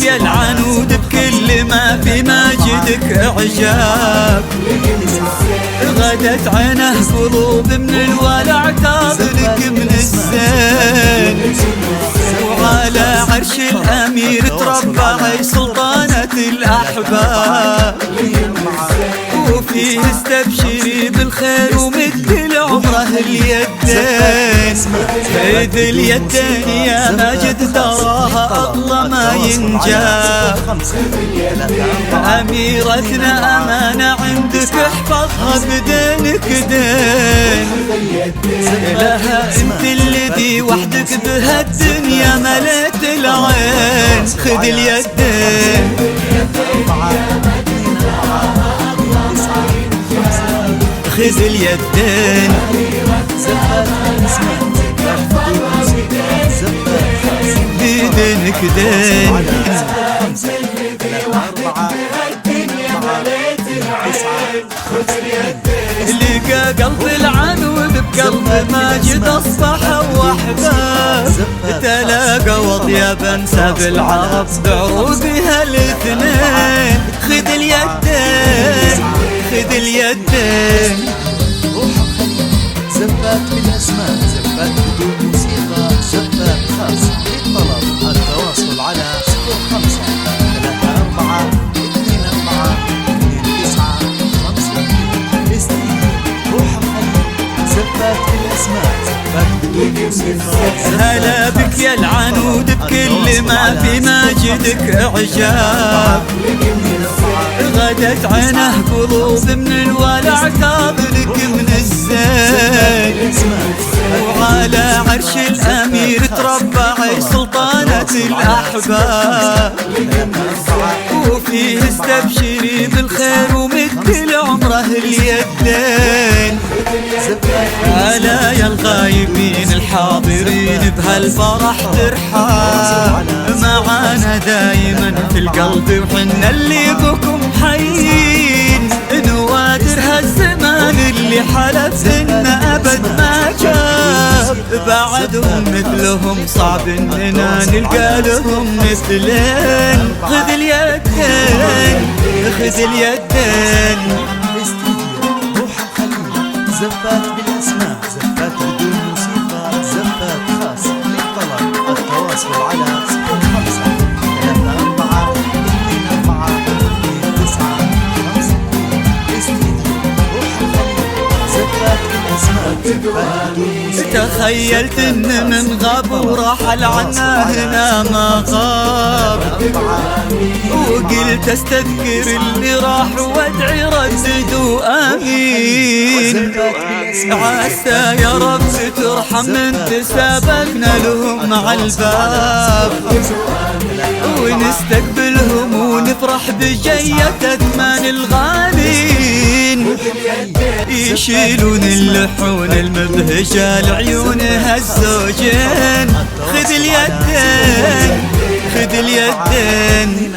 بك يا العنود بكل ما في ماجدك إعجاب. غدت عينه قلوب من الولع تابلك من الزين، وعلى عرش الأمير تربع سلطانة الأحباب. وفيه استبشري بالخير ومد لعمره اليدين. ايد اليدين يا ماجد تراها أغلى ما ينجاب. أميرتنا أمانة عندك احفظها بدينك دين. لها انت الذي وحدك بهالدنيا مليت العين. خذ اليدين خذ اليدين بيدنك دين. لقى قلب العنود بقلب ماجد اصبح واحباب. تلاقى وطيبا ساب العرب بعروضها الاثنين. خذ اليدين خذ اليدين. زفات بالاسماء، زفات بدون موسيقى، زفات خاص للطلب. التواصل على 05 34 24 29 52. استديو روح محلي. زفات بالاسماء، زفات بدون موسيقى. هلا بك يا العنود بكل ما في ماجدك إعجاب. غدت عينه قلوب من الولع تابلك من الزين، وعلى عرش الأمير تربع سلطانة الأحباب. وفيه استبشري بالخير ومد لعمره اليدين. ألا يا الغايبين الحاضرين بهالفرح ترحاب. معانا دايما في القلب وحنا اللي بكم حيين. نوادر هالزمان اللي حلف إن أبد ما جاب. بعدهم مثلهم صعب إننا نلقى لهم مثلين. خذ اليدين خذ اليدين. زفات بالاسماء، زفات بدون موسيقى، زفات خاص للطلب. التواصل على 05 34 24 29 52. استديو روح الخليل. زفات بالاسماء، زفات بدون موسيقى. تخيلت ان من غاب ورحل عنا هنا ما غاب. وقلت استذكر اللي راح وادعي رددوا امين. عسى يا رب ترحم من تسابقنا لهم مع الباب. ونستقبلهم ونفرح بجية اثمان الغالين. يشيلون اللحون المبهجة لعيونها الزوجين. خذ اليدين خذ اليدين.